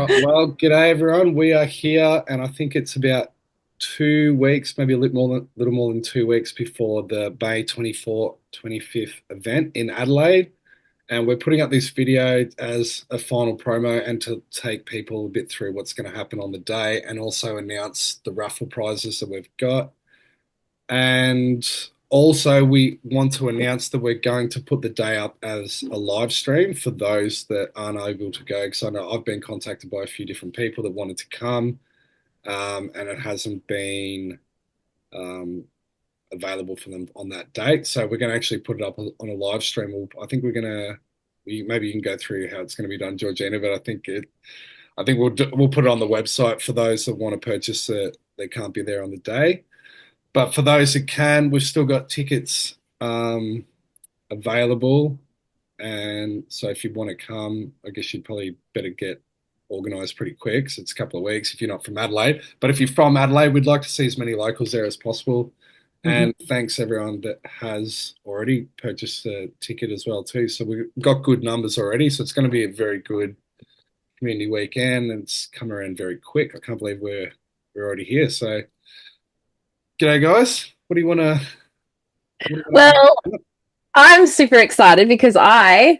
Well, g'day everyone. We are here, and I think it's about 2 weeks, maybe a little more than 2 weeks before the May 24th, 25th event in Adelaide. And we're putting up this video as a final promo and to take people a bit through what's going to happen on the day and also announce the raffle prizes that we've got. And also, we want to announce that we're going to put the day up as a live stream for those that aren't able to go. Because I know I've been contacted by a few different people that wanted to come, and it hasn't been um, available for them on that date. So we're going to actually put it up on a live stream. I think we're going to. Maybe you can go through how it's going to be done, Georgina. But I think we'll put it on the website for those that want to purchase it. They can't be there on the day. But for those that can, we've still got tickets available. And so if you want to come, I guess you'd probably better get organised pretty quick. So it's a couple of weeks if you're not from Adelaide. But if you're from Adelaide, we'd like to see as many locals there as possible. Mhm. And thanks everyone that has already purchased a ticket as well too. So we've got good numbers already. So it's going to be a very good community weekend, and it's come around very quick. I can't believe we're already here. So g'day guys. What do you want to? Well, I'm super excited because I'm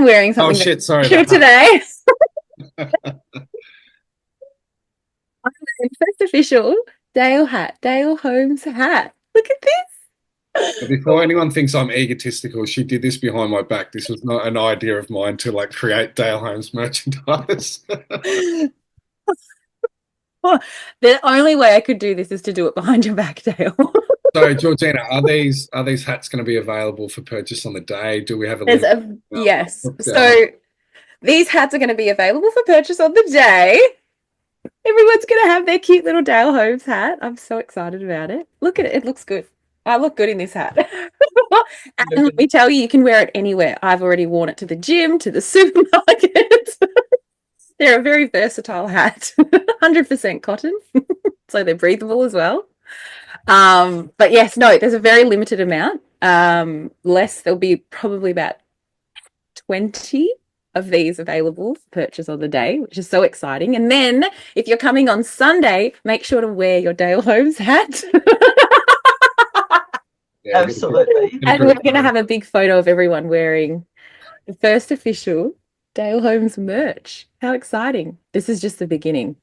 wearing Oh something very shit! Sorry, the special hat. today. I'm wearing first official Dale hat, Dale Holmes hat. Look at But this. before anyone thinks I'm egotistical, she did this behind my back. This was not an idea of mine to like create Dale Holmes merchandise. The only way I could do this is to do it behind your back, Dale. So, Georgina, are these hats going to be available for purchase on the day? Do we have a There's limit? a yes. Yeah. So these hats are going to be available for purchase on the day. Everyone's going to have their cute little Dale Holmes hat. I'm so excited about it. Look at it. It looks good. I look good in this hat. And let me tell you, you can wear it anywhere. I've already worn it to the gym, to the supermarket. They're a very versatile hat. 100% cotton. So they're breathable as well. But yes, no, there's a very limited amount. There'll be probably about 20 of these available for purchase on the day, which is so exciting. And then if you're coming on Sunday, make sure to wear your Dale Holmes hat. Yeah, Absolutely. get a And we're group going to photo. have a big photo of everyone wearing the first official Dale Holmes merch. How exciting. This is just the beginning.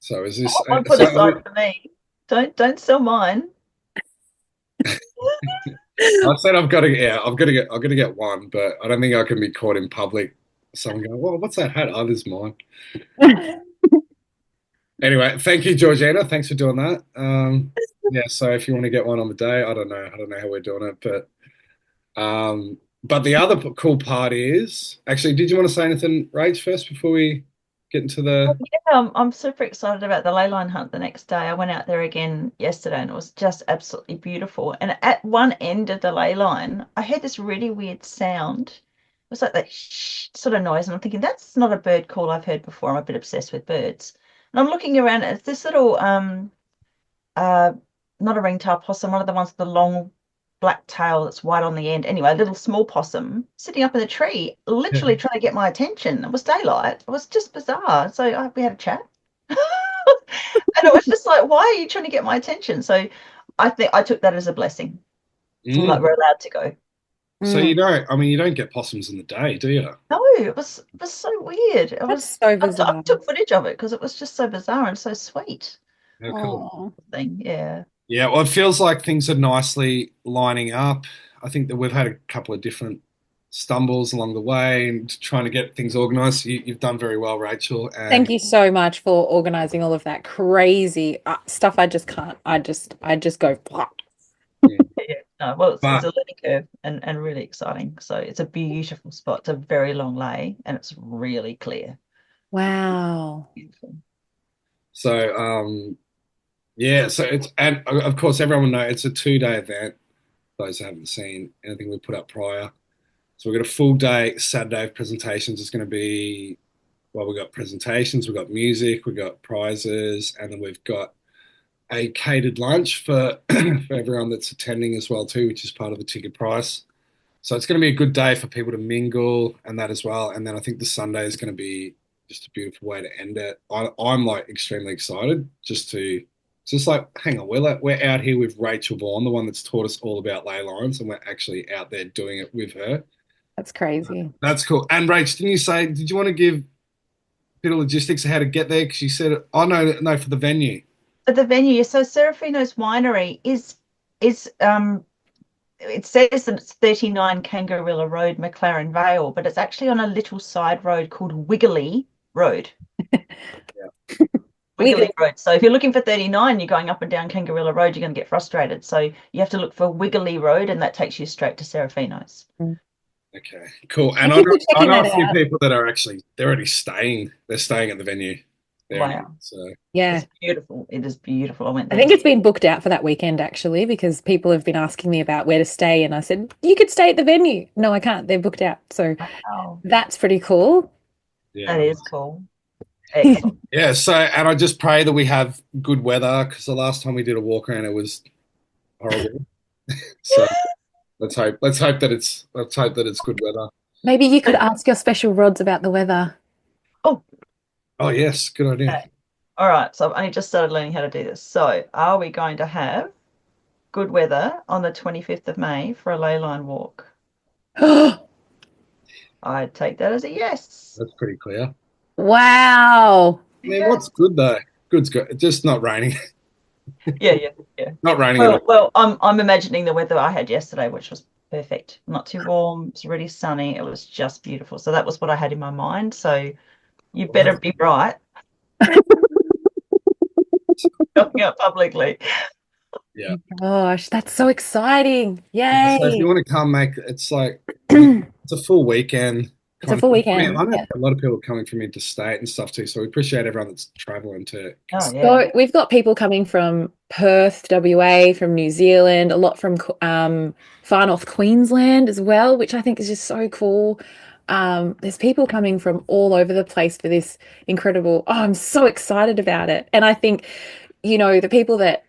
So is this? One put So aside for me. Don't sell mine. I said I've got to. Yeah, I've got to get one, but I don't think I can be caught in public. Someone going, "Well, what's that hat? Oh, this is mine." Anyway, thank you, Georgina. Thanks for doing that. Yeah, so if you want to get one on the day, I don't know. I don't know how we're doing it, but the other cool part is actually, did you want to say anything, Rach, first before we get into the? Yeah, I'm super excited about the ley line hunt the next day. I went out there again yesterday and it was just absolutely beautiful. And at one end of the ley line, I heard this really weird sound. It was like that shh sort of noise. And I'm thinking, that's not a bird call I've heard before. I'm a bit obsessed with birds. And I'm looking around, and it's this little uh not a ringtail possum, one of the ones with the long black tail that's white on the end. Anyway, a little small possum sitting up in the tree, literally trying to get my attention. It was daylight. It was just bizarre. So we had a chat. And it was just like, why are you trying to get my attention? So I think I took that as a blessing. Like Mm. we're allowed to go. So you Mm, don't, I mean, you don't get possums in the day, do you? No, it was so weird. It that's was so I bizarre. took footage of it because it was just so bizarre and so sweet. How cool. Oh, Thing, yeah. Yeah, well, it feels like things are nicely lining up. I think that we've had a couple of different stumbles along the way and trying to get things organized. You've done very well, Rachel. thank And you so much for organizing all of that crazy stuff. I just can't. I just go. "Blah." yeah. Yeah. No, well, it's But a learning curve and really exciting. So it's a beautiful spot. It's a very long lay and it's really clear. Wow. Beautiful. so yeah, so it's and of course everyone will know it's a 2 day event. Those who haven't seen anything we put up prior. So we've got a full day Saturday of presentations. It's going to be well, we've got presentations, we've got music, we've got prizes, and then we've got a catered lunch for for everyone that's attending as well too, which is part of the ticket price. So it's going to be a good day for people to mingle and that as well. And then I think the Sunday is going to be just a beautiful way to end it. I'm like extremely excited just like, hang on, we're out here with Rachel Vaughan, the one that's taught us all about ley lines, and we're actually out there doing it with her. That's crazy. That's cool. And Rach, did you want to give a bit of logistics of how to get there? Because you said, oh no, for the venue. But the venue, so Serafino's Winery is it says that it's 39 Kangarilla Road, McLaren Vale, but it's actually on a little side road called Wiggly Road. Yeah. Wiggly Road. So if you're looking for 39, you're going up and down Kangarilla Road, you're going to get frustrated. So you have to look for Wiggly Road, and that takes you straight to Serafino's. Okay, cool. And Thank you for I checking know that a few out. people that are actually they're already staying. They're staying at the venue. Wow. So Yeah. It's beautiful. It is beautiful. I went I there. think it's been booked out for that weekend actually because people have been asking me about where to stay and I said, you could stay at the venue. No, I can't. They're booked out. So Wow. that's pretty cool. That yeah. is cool. Excellent. Yeah, so and I just pray that we have good weather because the last time we did a walk around it was horrible. So let's hope that it's good weather. Maybe you could ask your special rods about the weather. Oh, Oh yes, good idea. okay. All right. So I've only just started learning how to do this. So are we going to have good weather on the 25th of May for a ley line walk? I'd take that as a yes. That's pretty clear. Wow. I mean, what's good though? Good's good. Just not raining. Yeah. Not raining at all. Well, I'm imagining the weather I had yesterday, which was perfect. Not too warm. It's really sunny. It was just beautiful. So that was what I had in my mind. So you better be right. Talking out publicly. Yeah. Gosh, that's so exciting. So if you Yay. want to come, make it's like it's a full weekend. It's a full I mean, weekend. I know Yeah. a lot of people coming from interstate and stuff too, so we appreciate everyone that's traveling to. Oh, yeah. So we've got people coming from Perth, WA, from New Zealand, a lot from far north Queensland as well, which I think is just so cool. There's people coming from all over the place for this incredible. Oh, I'm so excited about it. And I think, the people that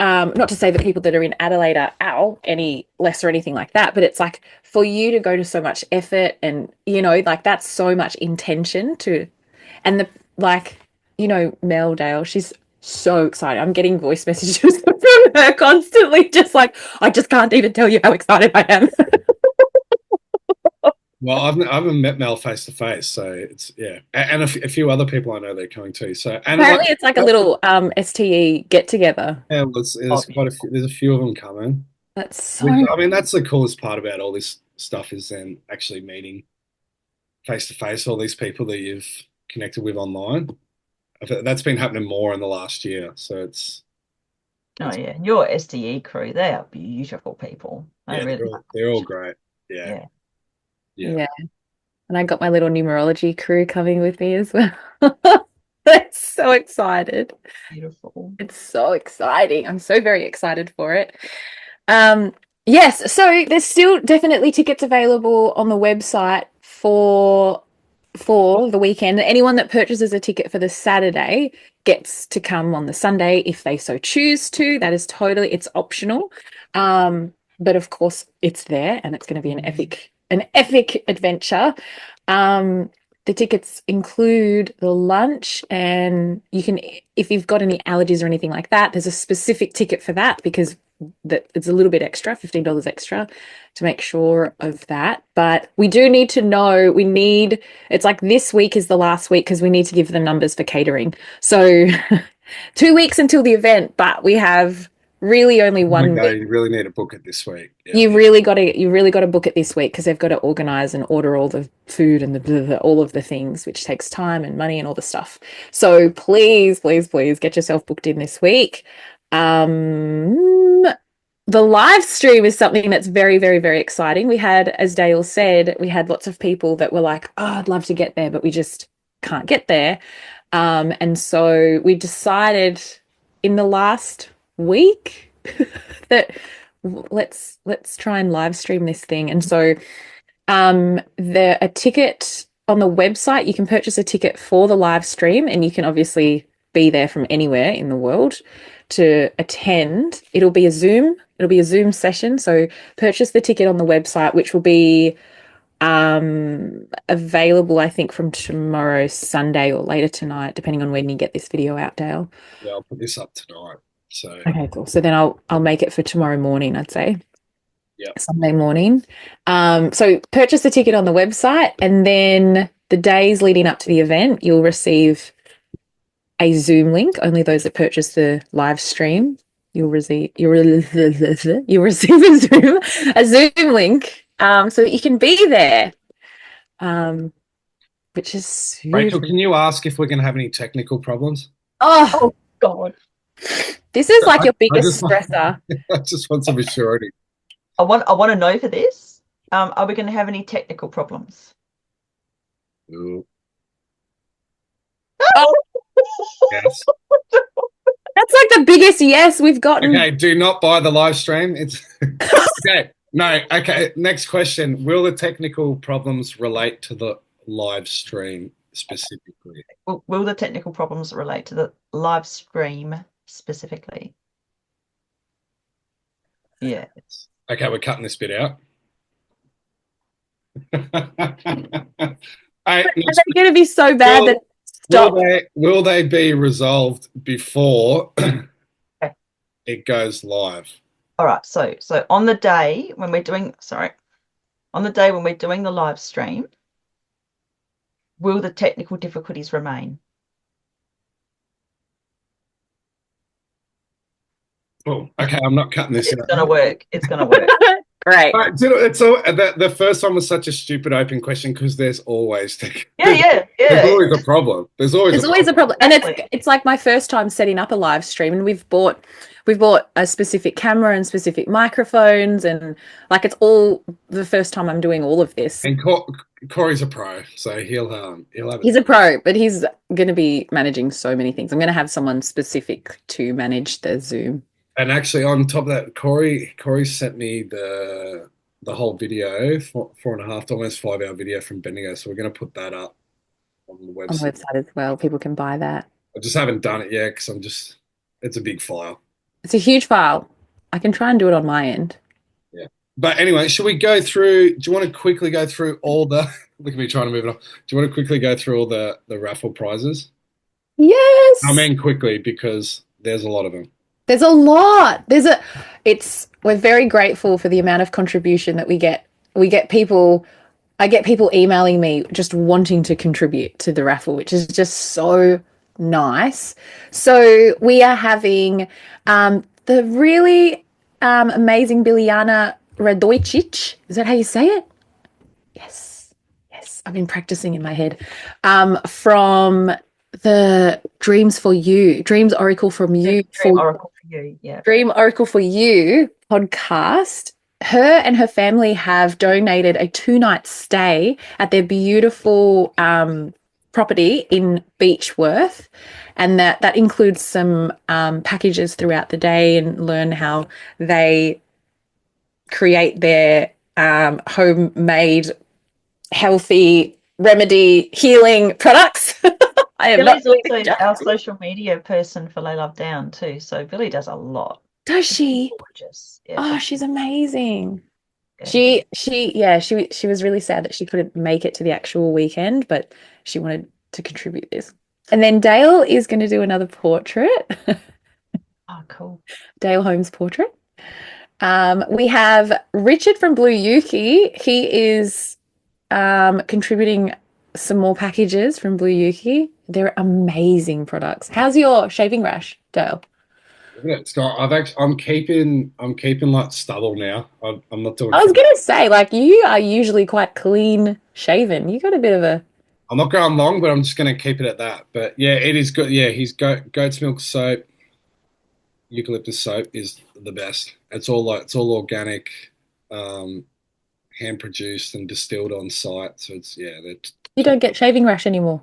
not to say that people that are in Adelaide are any less or anything like that, but it's like for you to go to so much effort and, like that's so much intention and Mel Dale, she's so excited. I'm getting voice messages from her constantly, just like, I just can't even tell you how excited I am. Well, I haven't met Mel face to face, so it's and a few other people I know they're coming too. So and Apparently it's like a little STE get together. yeah, well, there's quite a few. There's a few of them coming. That's so I mean, that's the coolest part about all this stuff is then actually meeting face to face all these people that you've connected with online. That's been happening more in the last year, so it's. Oh, yeah. And your SDE crew, they are beautiful people. Yeah, they're all great. Yeah. Yeah. And I got my little numerology crew coming with me as well. They're so excited. Beautiful. It's so exciting. I'm so very excited for it. Yes, so there's still definitely tickets available on the website for the weekend. Anyone that purchases a ticket for the Saturday gets to come on the Sunday if they so choose to. That is it's optional. But of course it's there and it's going to be an epic adventure. The tickets include the lunch, and you can, if you've got any allergies or anything like that, there's a specific ticket for that because it's a little bit extra, $15 extra to make sure of that. But we do need to know, it's like this week is the last week because we need to give them numbers for catering. So 2 weeks until the event, but we have really only one week. You really need to book it this week. Yeah. You really got to book it this week because they've got to organize and order all the food and all of the things, which takes time and money and all the stuff. So please get yourself booked in this week. The live stream is something that's very, very, very exciting. We had, as Dale said, we had lots of people that were like, oh, I'd love to get there, but we just can't get there. And so we decided in the last week that let's try and live stream this thing. And so a ticket on the website, you can purchase a ticket for the live stream and you can obviously be there from anywhere in the world to attend. It'll be a Zoom session. So purchase the ticket on the website, which will be available, I think, from tomorrow, Sunday, or later tonight, depending on when you get this video out, Dale. Yeah, I'll put this up tonight. So Okay, cool. So then I'll make it for tomorrow morning, I'd say. yeah. Sunday morning. So purchase the ticket on the website, and then the days leading up to the event, you'll receive a Zoom link. Only those that purchase the live stream, you'll receive a Zoom link, so that you can be there. Which is Rachel, super. can you ask if we're going to have any technical problems? Oh, Oh God. this is like I, your I biggest just want, stressor. I just want some assurity. I want to know for this. Are we going to have any technical problems? Ooh, Oh, yes. that's like the biggest yes we've gotten. Okay, do not buy the live stream. It's okay. No, okay. Next question. Will the technical problems relate to the live stream specifically? Will the technical problems relate to the live stream specifically? Yeah. Okay, we're cutting this bit out. Are they going to be so bad that stop? Will they be resolved before Okay. it goes live? All right. So on the day when we're doing, on the day when we're doing the live stream, will the technical difficulties remain? Oh, okay. I'm not cutting this It's out. gonna work. It's gonna work. Great. It's all the first one was such a stupid open question because there's always Yeah. there's always a problem. There's always It's a always a problem. problem, and Exactly. it's like my first time setting up a live stream, and we've bought a specific camera and specific microphones, and like it's all the first time I'm doing all of this. And Corey's a pro, so he'll have it. He's a pro, but he's going to be managing so many things. I'm going to have someone specific to manage the Zoom. And actually, on top of that, Corey sent me the whole video, 4.5 to almost 5 hour video from Bendigo. So we're going to put that up on the On the website. website as well. People can buy that. I just haven't done it yet because it's a big file. It's a huge file. I can try and do it on my end. Yeah. But anyway, should we go through? Do you want to quickly go through all the? Look at me trying to move it on. Do you want to quickly go through all the raffle prizes? Yes. I mean quickly because there's a lot of them. There's a lot. We're very grateful for the amount of contribution that we get. I get people emailing me just wanting to contribute to the raffle, which is just so nice. So we are having the really amazing Biljana Radojcic. Is that how you say it? Yes. Yes. I've been practicing in my head. From the Dreams Oracle from You. Dream Oracle for You. Yeah. Dream Oracle for You podcast. Her and her family have donated a 2-night stay at their beautiful property in Beechworth, and that includes some packages throughout the day, and learn how they create their homemade healthy remedy healing products. I am not Billy's also our social media person for Lay Love Down too. So Billy does a lot. Does she? Gorgeous. Yeah. Oh, she's amazing. Yeah. She was really sad that she couldn't make it to the actual weekend, but she wanted to contribute this. And then Dale is going to do another portrait. Oh, cool. Dale Holmes portrait. We have Richard from Blue Yuki. He is contributing some more packages from Blue Yuki. They're amazing products. How's your shaving rash, Dale? It's not. I'm keeping like stubble now. I'm not doing. I was gonna say, like, you are usually quite clean shaven. You got a bit of a. I'm not going long, but I'm just going to keep it at that. But yeah, it is good. Yeah, his goat's milk soap, eucalyptus soap is the best. It's all organic, hand produced and distilled on site. So it's they're You don't get shaving rash anymore.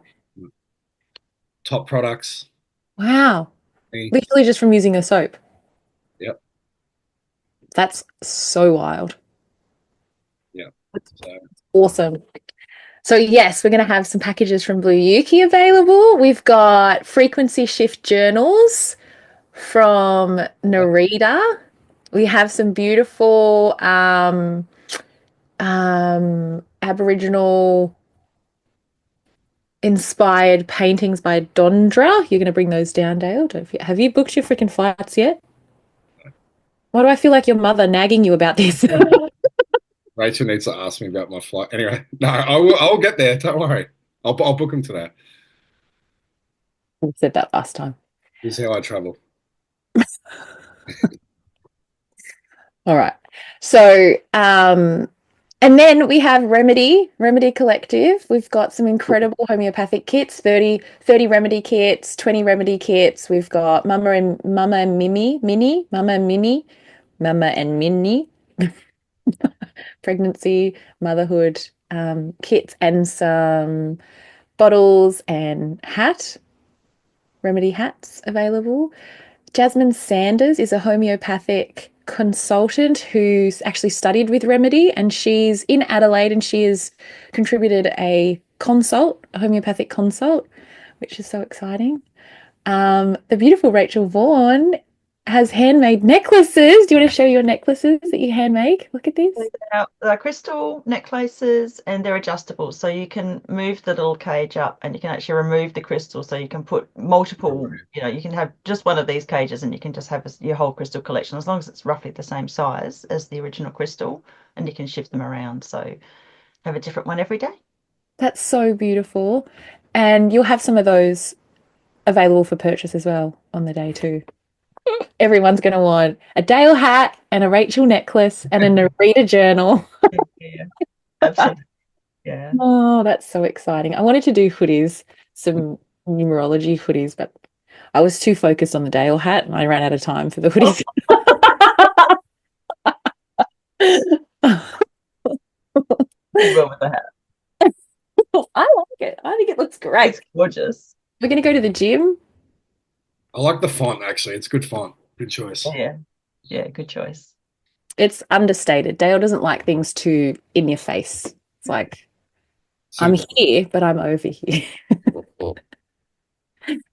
top products. Wow. Literally just from using the soap. Yep. That's so wild. Yeah. So. Awesome. So yes, we're going to have some packages from Blue Yuki available. We've got frequency shift journals from Narita. We have some beautiful Aboriginal inspired paintings by Dondra. You're going to bring those down, Dale. Have you booked your freaking flights yet? Why do I feel like your mother nagging you about this? Rachel needs to ask me about my flight. Anyway, no, I will get there. Don't worry. I'll book them today. We said that last time. This is how I travel. All right. So, and then we have Remedy Collective. We've got some incredible homeopathic kits, 30 Remedy kits, 20 Remedy kits. We've got Mama and Minnie, pregnancy, motherhood kits, and some bottles and remedy hats available. Jasmine Sanders is a homeopathic consultant who's actually studied with Remedy, and she's in Adelaide, and she has contributed a homeopathic consult, which is so exciting. The beautiful Rachel Vaughan has handmade necklaces. Do you want to show your necklaces that you handmade? Look at this. They're crystal necklaces and they're adjustable. So you can move the little cage up and you can actually remove the crystal. So you can put multiple, you can have just one of these cages and you can just have your whole crystal collection as long as it's roughly the same size as the original crystal and you can shift them around. So have a different one every day. That's so beautiful. And you'll have some of those available for purchase as well on the day too. Everyone's going to want a Dale hat and a Rachel necklace and a Narita journal. Yeah, absolutely. Yeah. Oh, that's so exciting. I wanted to do hoodies, some numerology hoodies, but I was too focused on the Dale hat and I ran out of time for the hoodies. Did well with the hat. I like it. I think it looks great. It's gorgeous. We're going to go to the gym. I like the font, actually. It's good font. Good choice. Yeah. Yeah, good choice. It's understated. Dale doesn't like things too in your face. It's like, I'm here, but I'm over here.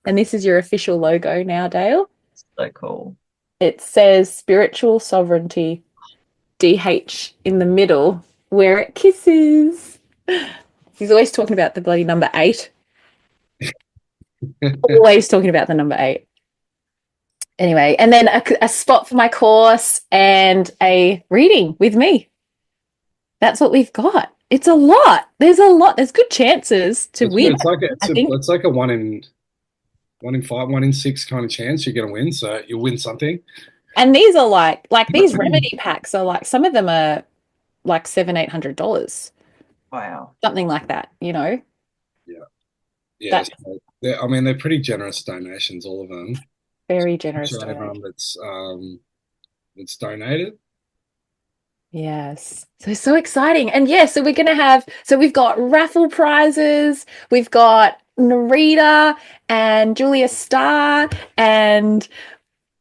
And this is your official logo now, Dale. So cool. It says spiritual sovereignty, DH in the middle, where it kisses. He's always talking about the bloody number 8. Always talking about the number 8. Anyway, and then a spot for my course and a reading with me. That's what we've got. It's a lot. There's a lot. There's good chances to win. It's like a 1 in 5, 1 in 6 kind of chance you're going to win. So you'll win something. And these are like these remedy packs are like, some of them are like $700-800. Wow. Something like that, Yeah. Yeah. So they're pretty generous donations, all of them. Very generous. So everyone that's donated. Yes. So exciting. And yeah, so we're going to we've got raffle prizes, we've got Narita and Julia Starr and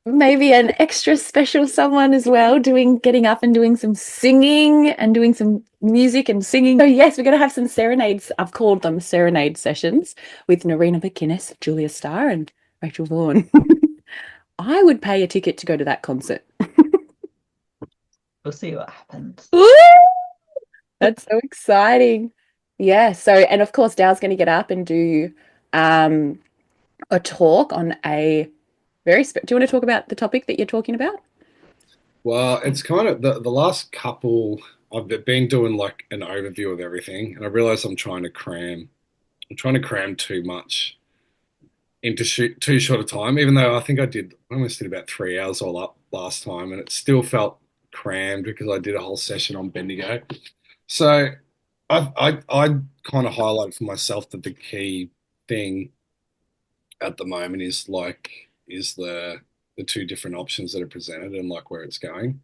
maybe an extra special someone as well getting up and doing some singing and doing some music and singing. So yes, we're going to have some serenades. I've called them serenade sessions with Narina McInnes, Julia Starr and Rachel Vaughan. I would pay a ticket to go to that concert. We'll see what happens. Woo! That's so exciting. Yeah. So, and of course, Dale's going to get up and do a talk on a do you want to talk about the topic that you're talking about? Well, it's kind of the last couple. I've been doing like an overview of everything, and I realize I'm trying to cram too much into too short a time. Even though I think I almost did about 3 hours all up last time, and it still felt crammed because I did a whole session on Bendigo. So I kind of highlight for myself that the key thing at the moment is the two different options that are presented and like where it's going.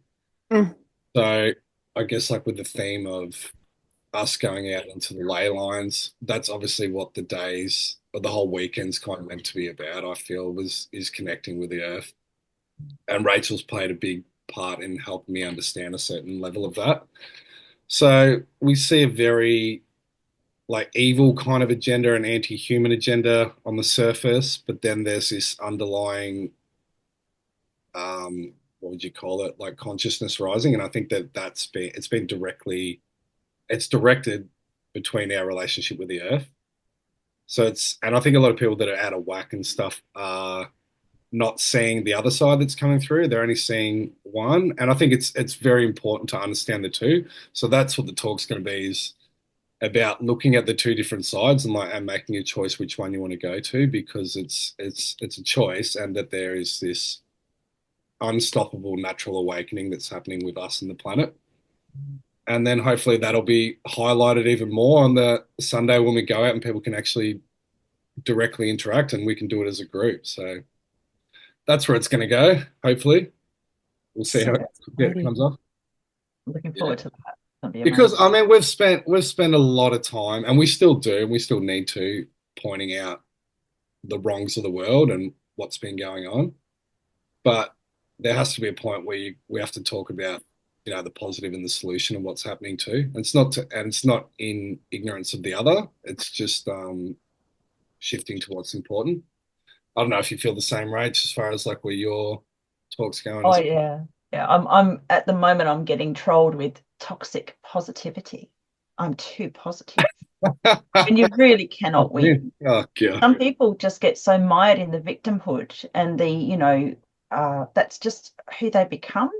So I guess like with the theme of us going out into the ley lines, that's obviously what the days or the whole weekend's kind of meant to be about. I feel is connecting with the earth, and Rachel's played a big part in helping me understand a certain level of that. So we see a very like evil kind of agenda, an anti-human agenda on the surface, but then there's this underlying, what would you call it, like consciousness rising, and I think that it's directed between our relationship with the earth. So and I think a lot of people that are out of whack and stuff are not seeing the other side that's coming through. They're only seeing one. And I think it's very important to understand the two. So that's what the talk's going to be, is about looking at the two different sides and making a choice which one you want to go to, because it's a choice, and that there is this unstoppable natural awakening that's happening with us and the planet. And then hopefully that'll be highlighted even more on the Sunday when we go out and people can actually directly interact and we can do it as a group. So that's where it's going to go. Hopefully, we'll see So how it exciting. comes off. Looking Yeah, forward to that. That'll be because amazing. I mean we've spent a lot of time, and we still do, and we still need to, pointing out the wrongs of the world and what's been going on. But there has to be a point where we have to talk about, the positive and the solution and what's happening too. And it's not in ignorance of the other. It's just shifting to what's important. I don't know if you feel the same, Rach, as far as like where your talk's going Oh as yeah. Yeah. I'm at the moment I'm getting trolled with toxic positivity. I'm too positive. well. And you really cannot win. Oh god. Some people just get so mired in the victimhood and that's just who they become.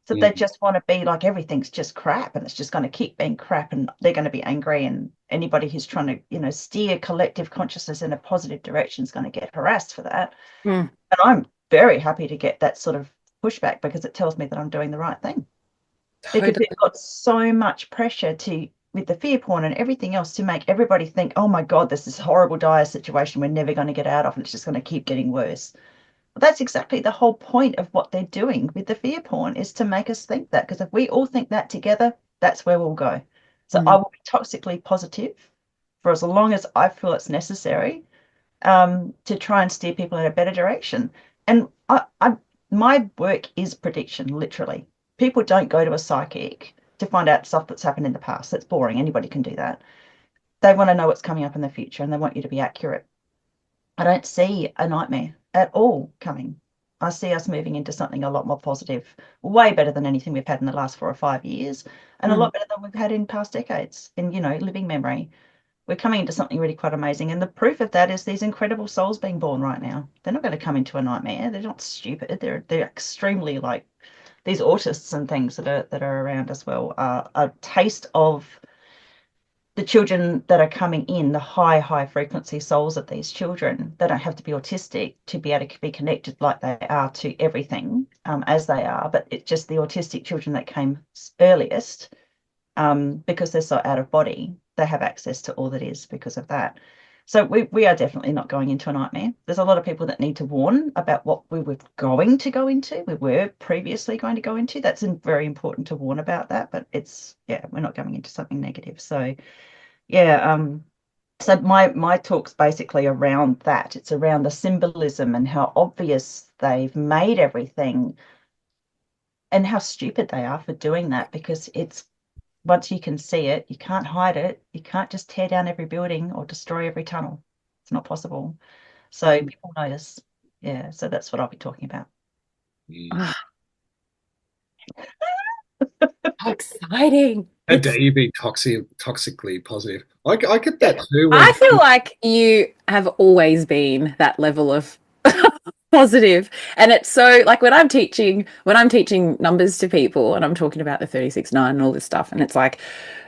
So they Mm, just want to be like everything's just crap and it's just going to keep being crap and they're going to be angry and anybody who's trying to, steer collective consciousness in a positive direction is going to get harassed for that. Mm, And I'm very happy to get that sort of pushback because it tells me that I'm doing the right thing. Because we've totally. got so much pressure to with the fear porn and everything else to make everybody think, oh my God, this is a horrible dire situation we're never going to get out of and it's just going to keep getting worse. That's exactly the whole point of what they're doing with the fear porn is to make us think that. Because if we all think that together, that's where we'll go. So I Mm. will be toxically positive for as long as I feel it's necessary to try and steer people in a better direction. And my work is prediction, literally. People don't go to a psychic to find out stuff that's happened in the past. That's boring. Anybody can do that. They want to know what's coming up in the future and they want you to be accurate. I don't see a nightmare at all coming. I see us moving into something a lot more positive, way better than anything we've had in the last 4 or 5 years, and a Mm. lot better than we've had in past decades in, living memory. We're coming into something really quite amazing. And the proof of that is these incredible souls being born right now. They're not going to come into a nightmare. They're not stupid. They're extremely like these autists and things that are around as well are a taste of the children that are coming in, the high frequency souls of these children, they don't have to be autistic to be able to be connected like they are to everything as they are, but it's just the autistic children that came earliest because they're so out of body, they have access to all that is because of that. So we are definitely not going into a nightmare. There's a lot of people that need to warn about what we were going to go into, we were previously going to go into. That's very important to warn about that, but yeah, we're not going into something negative. So yeah, so my talk's basically around that. It's around the symbolism and how obvious they've made everything and how stupid they are for doing that because it's once you can see it, you can't hide it. You can't just tear down every building or destroy every tunnel. It's not possible. So people notice. Yeah, so that's what I'll be talking about. mm. Ah, how exciting. How dare you be toxically positive? I get Yeah. that too I when feel like you have always been that level of positive. And it's so like when I'm teaching numbers to people and I'm talking about the 36 9 and all this stuff, and it's like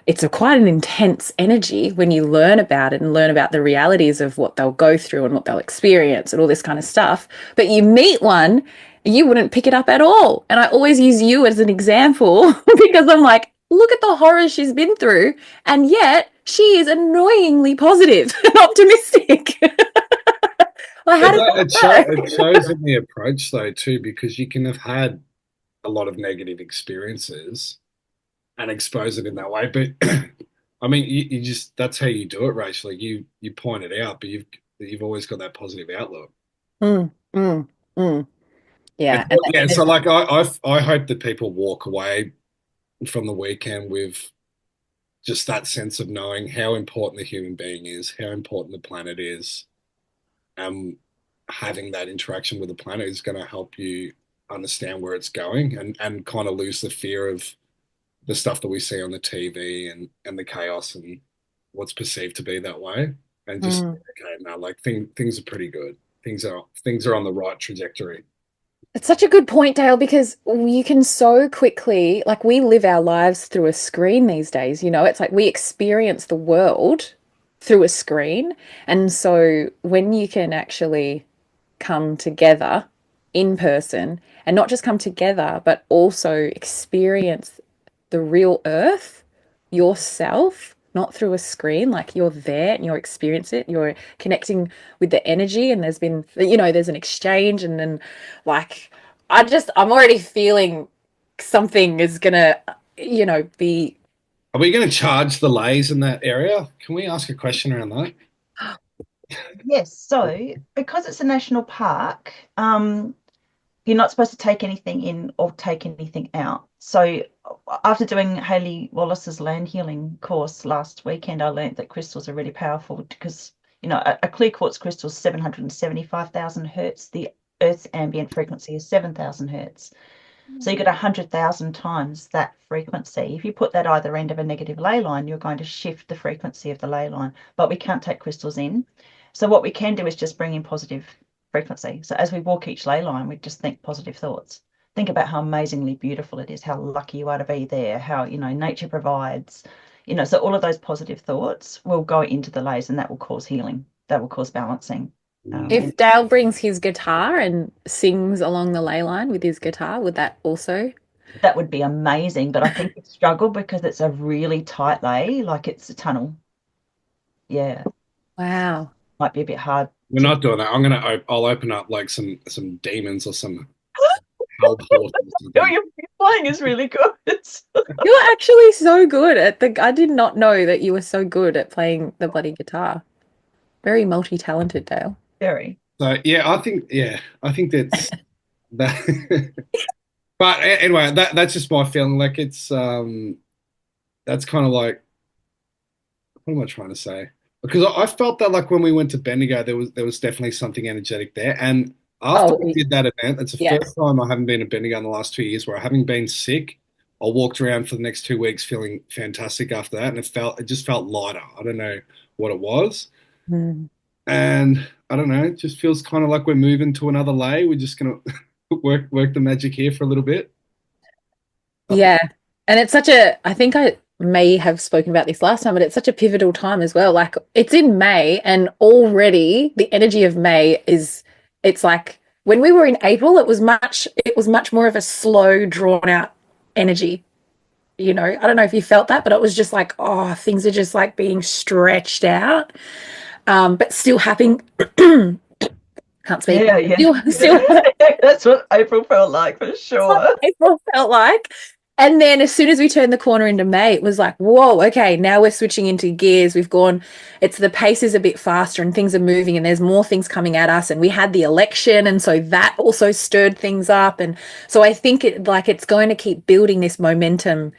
it's quite an intense energy when you learn about it and learn about the realities of what they'll go through and what they'll experience and all this kind of stuff. But you meet one, you wouldn't pick it up at all. And I always use you as an example because I'm like, look at the horrors she's been through, and yet she is annoyingly positive and optimistic. Well, how does that it work? shows in the approach though too, because you can have had a lot of negative experiences and expose it in that way. But I mean, you just that's how you do it, Rachel. Like you point it out, but you've always got that positive outlook. Mm, mm, mm. And Yeah, yeah, and so it's like I hope that people walk away from the weekend with just that sense of knowing how important the human being is, how important the planet is, and having that interaction with the planet is going to help you understand where it's going and kind of lose the fear of the stuff that we see on the TV and the chaos and what's perceived to be that way, and just Mm. okay, now like things are pretty good. Things are on the right trajectory. It's such a good point, Dale, because you can so quickly, like, we live our lives through a screen these days, It's like we experience the world through a screen. And so when you can actually come together in person and not just come together, but also experience the real earth yourself, not through a screen, like you're there and you're experiencing it, you're connecting with the energy, and there's an exchange, and then like I'm already feeling something is gonna, be. Are we going to charge the lays in that area? Can we ask a question around that? Yes, so because it's a national park, you're not supposed to take anything in or take anything out. So after doing Hayley Wallace's land healing course last weekend, I learned that crystals are really powerful because, a clear quartz crystal is 775,000 hertz. The Earth's ambient frequency is 7,000 hertz. So you get 100,000 times that frequency. If you put that either end of a negative ley line, you're going to shift the frequency of the ley line. But we can't take crystals in. So what we can do is just bring in positive frequency. So as we walk each ley line, we just think positive thoughts. Think about how amazingly beautiful it is, how lucky you are to be there, how, nature provides, so all of those positive thoughts will go into the lays, and that will cause healing. That will cause balancing. Mm. And If Dale brings his guitar and sings along the ley line with his guitar, would that also? that would be amazing, but I think it's struggle because it's a really tight lay, like it's a tunnel. Yeah, Wow. might be a bit hard We're to. not doing that. I'll open up like some demons or some hell portal or Oh, something. your playing is really good. You're actually so good at I did not know that you were so good at playing the bloody guitar. Very multi-talented, Dale. Very. So I think that's that. But anyway, that's just my feeling. Like that's kind of like what am I trying to say? Because I felt that like when we went to Bendigo, there was definitely something energetic there. And after Oh, we did that event, it's the yeah. first time I haven't been to Bendigo in the last 2 years where I haven't been sick. I walked around for the next 2 weeks feeling fantastic after that, and it just felt lighter. I don't know what it was, Mm. and I don't know. It just feels kind of like we're moving to another lay. We're just gonna work the magic here for a little bit. I think. Yeah. And it's I think I may have spoken about this last time, but it's such a pivotal time as well. Like it's in May and already the energy of May it's like when we were in April, it was much more of a slow, drawn out energy. I don't know if you felt that, but it was just like, oh, things are just like being stretched out, but still happening. Can't speak. Yeah, yeah. Still That's what April felt like for That's what sure. April felt like. And then as soon as we turned the corner into May, it was like, whoa, okay, now we're switching into gears. The pace is a bit faster and things are moving and there's more things coming at us. And we had the election. And so that also stirred things up. And so I think it's going to keep building this momentum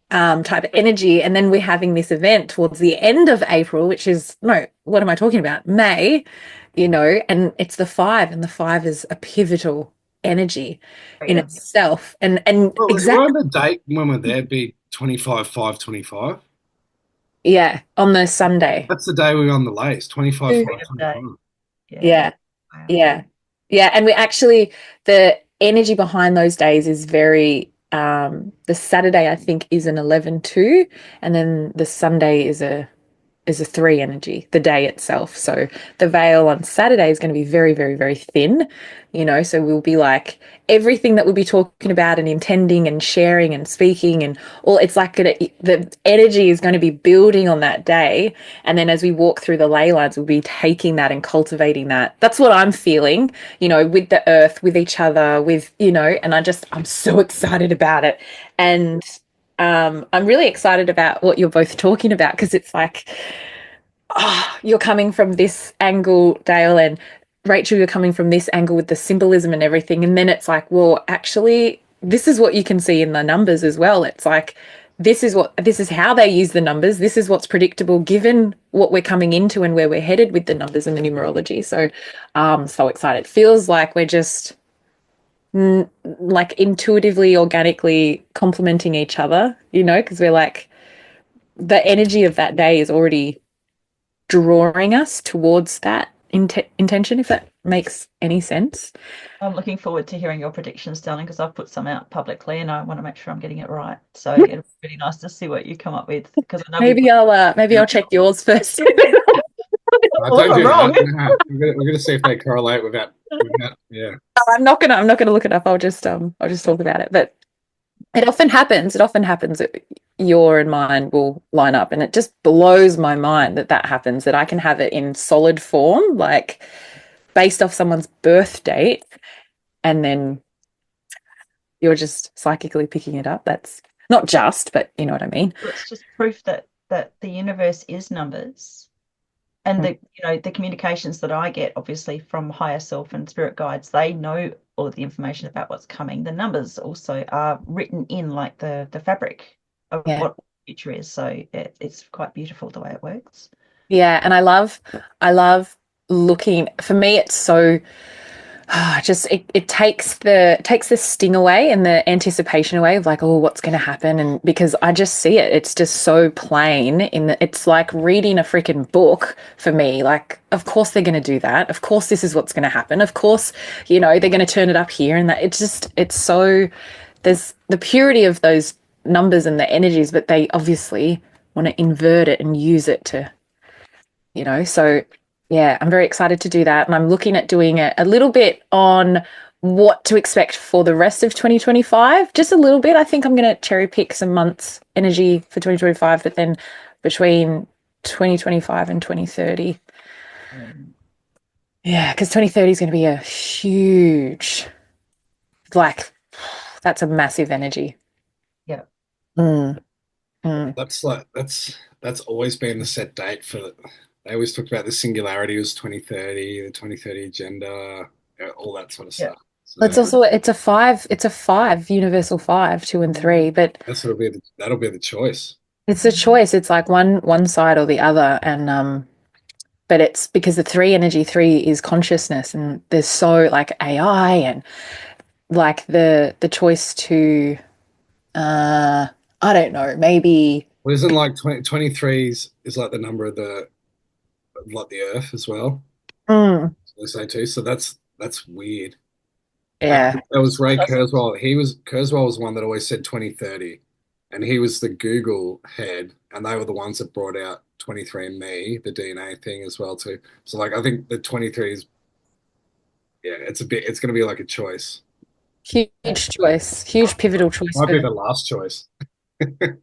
type of energy. And then we're having this event towards the end of April, which is, no, what am I talking about? May, and it's the five, and the five is a pivotal energy in Freedom. itself. And Well, exactly, won't the date when we're there be 25/5/25? yeah, on the Sunday. That's the day we're on the lace, 25 Two. 5 Freedom Day. 25. Yeah. Yeah, Wow. yeah, yeah. And the energy behind those days is very, the Saturday, I think, is an 11-2, and then the Sunday is a three energy, the day itself. So the veil on Saturday is going to be very, very, very thin, so we'll be like everything that we'll be talking about and intending and sharing and speaking and all, it's like the energy is going to be building on that day. And then as we walk through the ley lines, we'll be taking that and cultivating that. That's what I'm feeling, with the earth, with each other, and I'm so excited about it. And I'm really excited about what you're both talking about because it's like, you're coming from this angle, Dale, and Rachel, you're coming from this angle with the symbolism and everything. And then it's like, well, actually, this is what you can see in the numbers as well. It's like, this is how they use the numbers. This is what's predictable given what we're coming into and where we're headed with the numbers and the numerology. So, so excited. Feels like we're just like intuitively, organically complementing each other, because we're like, the energy of that day is already drawing us towards that intention, if that makes any sense. I'm looking forward to hearing your predictions, darling, because I've put some out publicly and I want to make sure I'm getting it right. So it'll be really nice to see what you come up with because I know we put Maybe I'll check yours first. all of Don't them do wrong. that. No, we're gonna see if they correlate with that. Yeah. I'm not gonna look it up. I'll just talk about it. But it often happens. It often happens that your and mine will line up, and it just blows my mind that that happens. That I can have it in solid form, like based off someone's birth date, and then you're just psychically picking it up. That's not just, but you know what I mean. Well, it's just proof that the universe is numbers. And the communications that I get, obviously from higher self and spirit guides, they know all of the information about what's coming. The numbers also are written in like the fabric of Yeah. what the future is. So it's quite beautiful the way it works. Yeah, and I love looking. For me, it's so just it takes the sting away and the anticipation away of like, oh, what's going to happen, and because I just see it, it's just so plain. It's like reading a freaking book for me. Like, of course they're going to do that. Of course this is what's going to happen. Of course, they're going to turn it up here and that. It's so there's the purity of those numbers and the energies, but they obviously want to invert it and use it to so yeah, I'm very excited to do that. And I'm looking at doing it a little bit on what to expect for the rest of 2025. Just a little bit. I think I'm going to cherry pick some months' energy for 2025, but then between 2025 and 2030. Yeah, because 2030 is going to be a huge, like, that's a massive energy. Yeah. Mm, mm. That's always been the set date for. They always talked about the singularity was 2030, the 2030 agenda, all that sort of Yeah. stuff. So It's also it's a five, universal 5, 2 and 3, but that'll be the choice. it's a choice. It's like one side or the other, and but it's because the 3 is consciousness, and there's so like AI and like the choice to I don't know, maybe. Well, isn't like 23 is like the number of the Earth as well. Mm, So they say too. So that's weird. And yeah. that was Ray That's Kurzweil. Kurzweil was one that always said 2030, and he was the Google head, and they were the ones that brought out 23andMe, the DNA thing as well too. So like I think the 23 is yeah, it's going to be like a choice. Huge choice, huge pivotal choice Might for be me. the last choice. I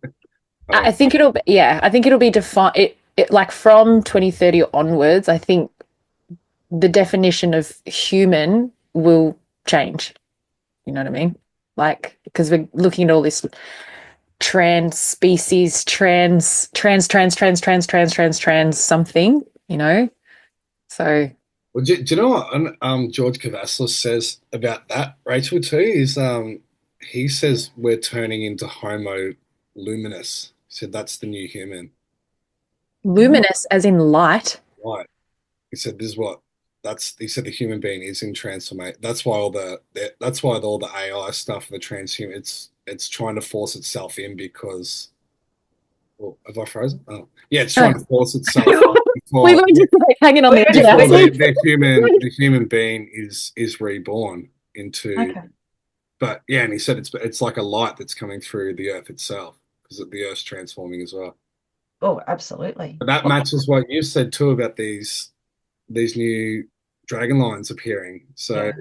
Oh, think it'll be, yeah, I think it'll be defined it like from 2030 onwards. I think the definition of human will change. You know what I mean? Like, because we're looking at all this trans species, trans something, So, well, do you know what George Cavaslis says about that, Rachel, too? Is he says we're turning into Homo luminous. He said that's the new human. luminous as in light. Right. He said this is what he said the human being is in transformation. That's why all the AI stuff, the transhuman, it's trying to force itself in because well, have I frozen? Oh, yeah, it's trying to force itself We before were just like hanging on the edge of before that. the human being is reborn into. okay. But yeah, and he said it's like a light that's coming through the earth itself because the earth's transforming as well. Oh, absolutely. But that matches what you said too about these new dragon lines appearing. So Yeah.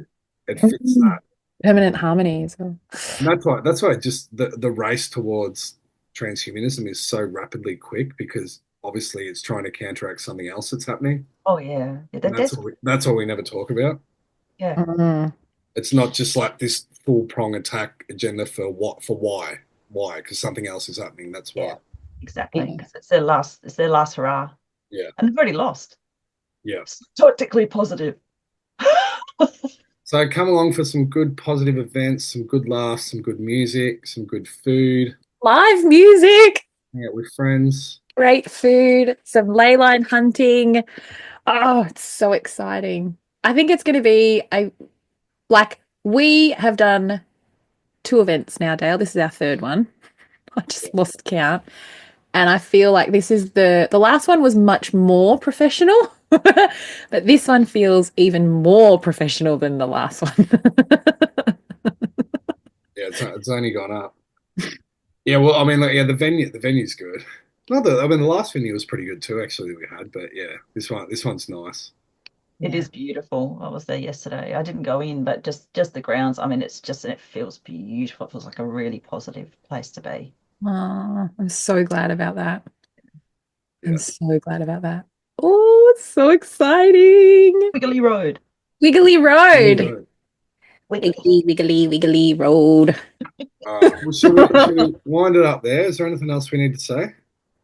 it fits that. Permanent harmony as well. And that's why just the race towards transhumanism is so rapidly quick because obviously it's trying to counteract something else that's happening. Oh yeah. Yeah, And that's all we never talk about. yeah. Mm. It's not just like this full prong attack agenda for why? Why? Because something else is happening. That's Yeah. why. Exactly. Because it's their last hurrah. Yeah. And they've already lost. Yeah. Tactically positive. So come along for some good positive events, some good laughs, some good music, some good food, Live music, hang out with friends. great food, some ley line hunting. Oh, it's so exciting. I think it's going to be we have done 2 events now, Dale. This is our 3rd one. I just lost count. And I feel like this is the last one was much more professional, but this one feels even more professional than the last one. Yeah, it's only gone up. Yeah, well, I mean, like, yeah, the venue's good. Not that I mean, the last venue was pretty good too, actually, that we had. But yeah, this one's nice. It Yeah. is beautiful. I was there yesterday. I didn't go in, but just the grounds. I mean, it feels beautiful. It feels like a really positive place to be. Oh, I'm so glad about that. I'm Yeah, so glad about that. Oh, it's so exciting. Wiggly Road. Wiggly really Road. good. Wiggly. Wiggly, wiggly, wiggly road. Well, should we wind it up there? Is there anything else we need to say?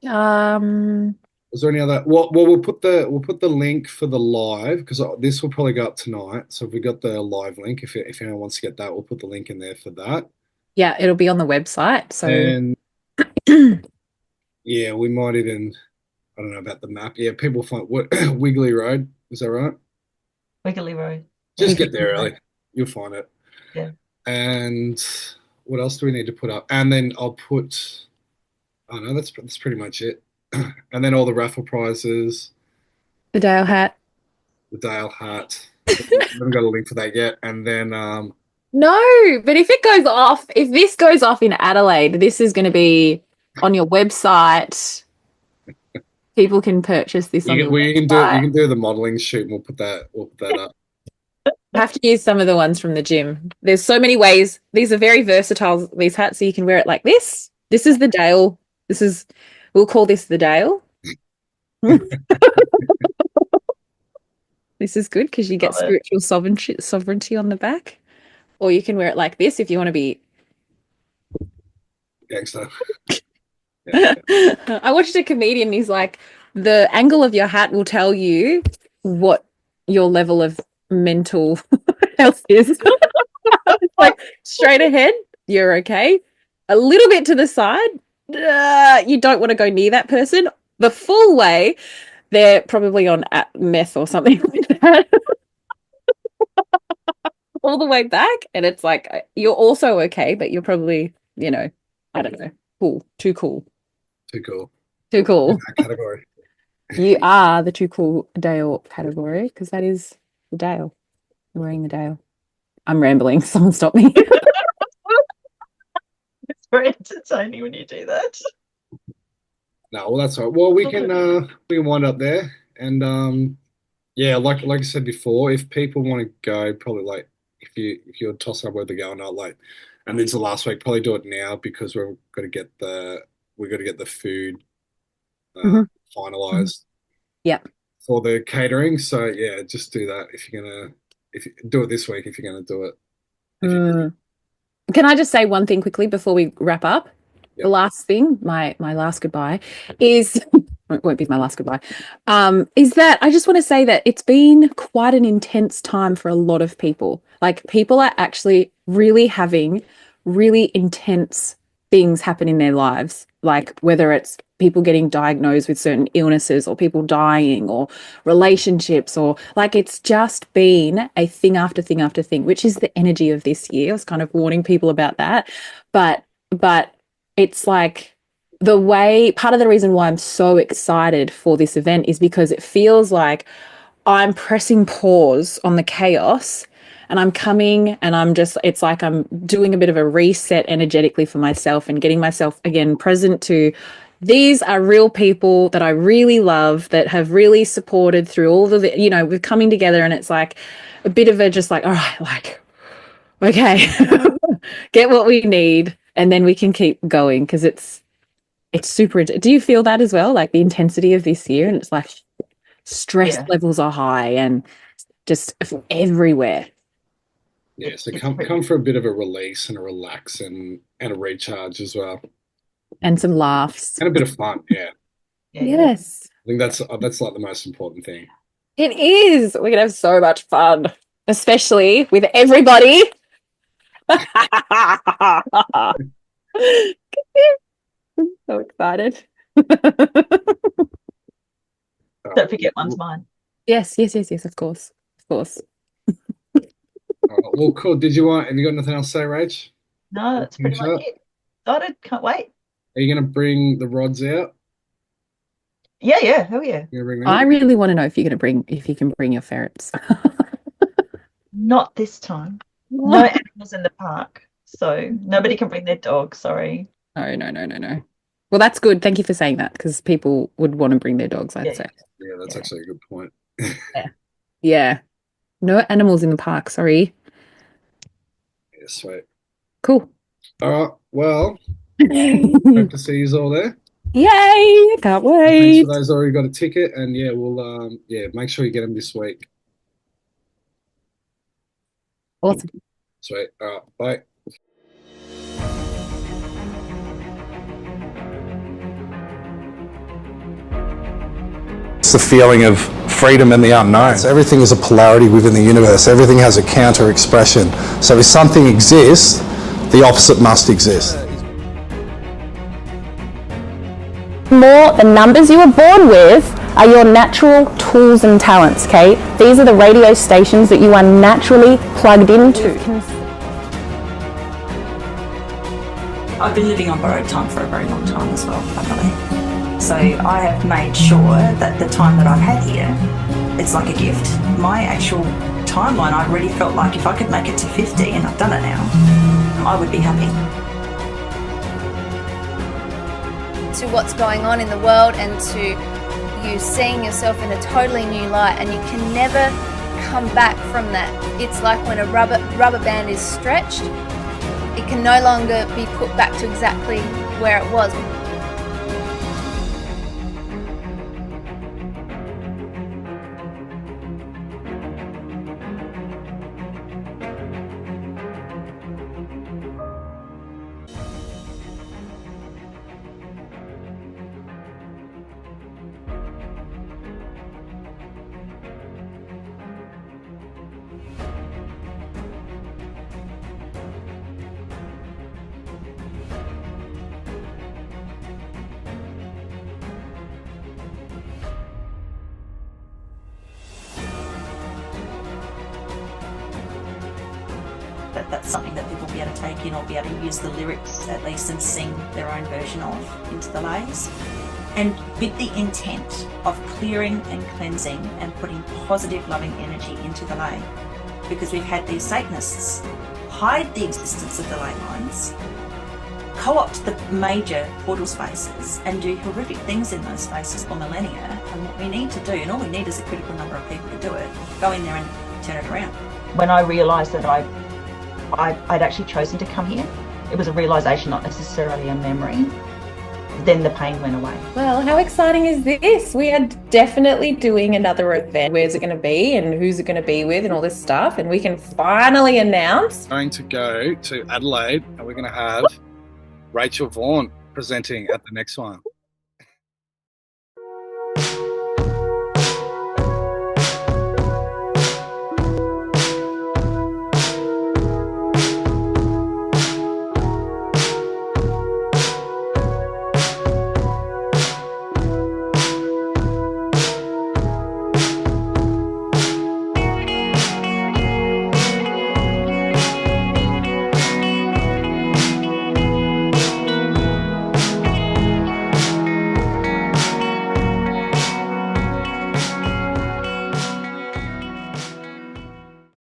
Um, Is there any other? Well, we'll put the link for the live because this will probably go up tonight. So if we got the live link, if anyone wants to get that, we'll put the link in there for that. yeah, it'll be on the website. So And yeah, we might even I don't know about the map. Yeah, people find what Wiggly Road. Is that right? Wiggly Road. Yeah. Just Wiggly get there Road. early. You'll find it. Yeah. And what else do we need to put up? And then I'll put. Oh no, that's pretty much it. And then all the raffle prizes, The Dale hat. the Dale hat. We haven't got a link for that yet. And then No, but if it goes off, if this goes off in Adelaide, this is going to be on your website. People can purchase this on your we can do website. the modeling shoot and we'll put that up. I have to use some of the ones from the gym. There's so many ways. These are very versatile, these hats, so you can wear it like this. This is the Dale. We'll call this the Dale. This is good because you get Love it. spiritual sovereignty on the back. Or you can wear it like this if you want to be. Gangster. Yeah, I watched a comedian. He's like, the angle of your hat will tell you what your level of mental health is. It's like straight ahead, you're okay. A little bit to the side, you don't want to go near that person. The full way, they're probably on meth or something like that. All the way back, and it's like you're also okay, but you're probably, I don't know, too cool, too cool. too We'll put you in cool. that category. You are the too cool Dale category because that is the Dale. You're wearing the Dale. I'm rambling. Someone stop me. It's very entertaining when you do that. No, well that's all right. Well, we can wind up there, and yeah, like I said before, if people want to go, probably like if you're tossing up whether to go or not, like, and it's the last week, probably do it now because we got to get the food uh, Mhm. finalized Yep. for the catering. So yeah, just do that if you do it this week if you're gonna do it. If you Mm. Can I just say one thing quickly before we wrap up? The Yep. last thing, my last goodbye is it won't be my last goodbye. Is that I just want to say that it's been quite an intense time for a lot of people. Like people are actually really having really intense things happen in their lives. Like whether it's people getting diagnosed with certain illnesses or people dying or relationships or like it's just been a thing after thing after thing, which is the energy of this year. I was kind of warning people about that. But it's like the way part of the reason why I'm so excited for this event is because it feels like I'm pressing pause on the chaos and I'm coming and it's like I'm doing a bit of a reset energetically for myself and getting myself again present to these are real people that I really love that have really supported through all of the, we're coming together and it's like a bit of a just like, all right, like, okay, get what we need and then we can keep going because it's super. Do you feel that as well? Like the intensity of this year and it's like stress Yeah. levels are high and just everywhere Yeah, so It's come pretty. for a bit of a release and a relax and a recharge as well, and some laughs. and a bit of fun. Yeah, Yeah, yeah. Yes, I think that's like the most important thing. it is. We're gonna have so much fun, especially with everybody. So excited. Uh, Don't forget one's mine. Yes, yes, yes, yes, of course. Of course. well, cool. Have you got anything else to say, Rach? No, that's pretty Finish much up. it. Excited. Can't wait. Are you gonna bring the rods out? Yeah, hell yeah. You bring I them? really want to know if you can bring your ferrets. Not this time. No animals in the park. So nobody can bring their dog, sorry. No, no, no, no, no. Well, that's good. Thank you for saying that because people would want to bring their dogs, I'd Yeah, say. Yeah, that's yeah. actually a good point. Yeah. Yeah. No animals in the park. Sorry. Yeah, sweet. Cool. All right. Well, Yay. hope to see you all there. Can't And thanks for wait. those already got a ticket. And yeah, we'll make sure you get them this week. Awesome. Sweet. All right. Bye. It's the feeling of freedom in the unknown. Everything is a polarity within the universe. Everything has a counter expression. So if something exists, the opposite must exist. More the numbers you were born with are your natural tools and talents, Kate. These are the radio stations that you are naturally plugged into. I've been living on borrowed time for a very long time as well, luckily. So I have made sure that the time that I've had here, it's like a gift. My actual timeline, I really felt like if I could make it to 50, and I've done it now, I would be happy. To what's going on in the world and to you seeing yourself in a totally new light, and you can never come back from that. It's like when a rubber band is stretched, it can no longer be put back to exactly where it was. That's something that people will be able to take in or be able to use the lyrics at least and sing their own version of into the lays. And with the intent of clearing and cleansing and putting positive loving energy into the lay. Because we've had these Satanists hide the existence of the ley lines, co-opt the major portal spaces and do horrific things in those spaces for millennia. And what we need to do, and all we need is a critical number of people to do it, go in there and turn it around. When I realised that I'd actually chosen to come here, it was a realisation, not necessarily a memory. Then the pain went away. Well, how exciting is this? We are definitely doing another event. Where's it going to be and who's it going to be with and all this stuff. And we can finally announce. Going to go to Adelaide and we're going to have Rachel Vaughan presenting at the next one.